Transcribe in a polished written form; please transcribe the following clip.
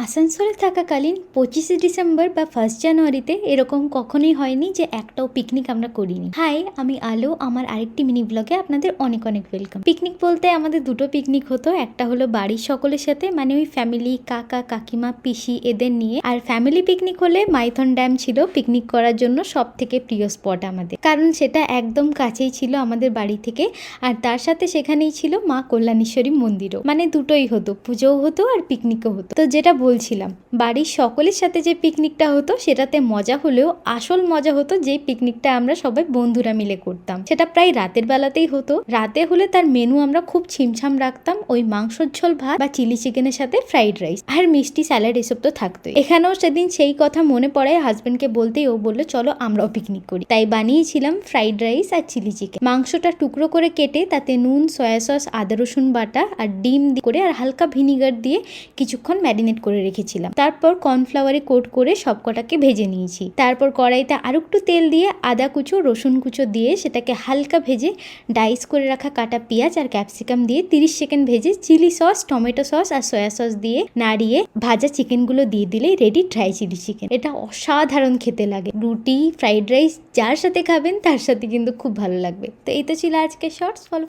আসানসোলে থাকাকালীন 25শে ডিসেম্বর বা 1 জানুয়ারিতে এরকম কখনোই হয়নি যে একটাও পিকনিক আমরা করিনি। হাই, আমি আলো। আমার আরেকটি মিনি ব্লগে আপনাদের অনেক অনেক ওয়েলকাম। পিকনিক বলতে আমাদের দুটো পিকনিক হতো। একটা হলো বাড়ির সকলের সাথে, মানে ওই ফ্যামিলি, কাকা কাকিমা পিসি এদের নিয়ে। আর ফ্যামিলি পিকনিক হলে মাইথন ড্যাম ছিল পিকনিক করার জন্য সব থেকে প্রিয় স্পট আমাদের, কারণ সেটা একদম কাছেই ছিল আমাদের বাড়ি থেকে। আর তার সাথে সেখানেই ছিল মা কল্যাণেশ্বরী মন্দিরও, মানে দুটোই হতো, পুজোও হতো আর পিকনিকও হতো। তো যেটা বলছিলাম, বাড়ির সকলের সাথে যে পিকনিকটা হতো সেটাতে মজা হলেও আসল মজা হতো যে পিকনিকটা আমরা সবাই বন্ধুরা মিলে করতাম। সেটা প্রায় রাতের বেলাতেই হতো। রাতে হলে তার মেনু আমরা খুব ছিমছাম রাখতাম, ওই মাংসর ঝোল ভাত বা চিলি চিকেনের সাথে ফ্রাইড রাইস আর মিষ্টি স্যালাড, এসব তো থাকতোই। এখানেও সেদিন সেই কথা মনে পড়ে হাজবেন্ডকে বলতেই ও বললো চলো আমরাও পিকনিক করি। তাই বানিয়েছিলাম ফ্রাইড রাইস আর চিলি চিকেন। মাংসটা টুকরো করে কেটে তাতে নুন, সয়া সস, আদা রসুন বাটা আর ডিম করে আর হালকা ভিনিগার দিয়ে কিছুক্ষণ ম্যারিনেট করে রেখেছিলাম। তারপর কর্নফ্লাওয়ারে কোট করে সবকটাকে ভেজে নিয়েছি। তারপর কড়াইতে আরো একটু তেল দিয়ে আদা কুচো, রসুন কুচো দিয়ে সেটাকে হালকা ভেজে ডাইস করে রাখা কাটা পেঁয়াজ আর ক্যাপসিকাম দিয়ে 30 সেকেন্ড ভেজে চিলি সস, টমেটো সস আর সয়া সস দিয়ে নাড়িয়ে ভাজা চিকেনগুলো দিয়ে দিলেই রেডি ড্রাই চিলি চিকেন। এটা অসাধারণ খেতে লাগে। রুটি, ফ্রাইড রাইস যার সাথে খাবেন তার সাথে কিন্তু খুব ভালো লাগবে। তো এই তো ছিল আজকে শর্টস। ফলো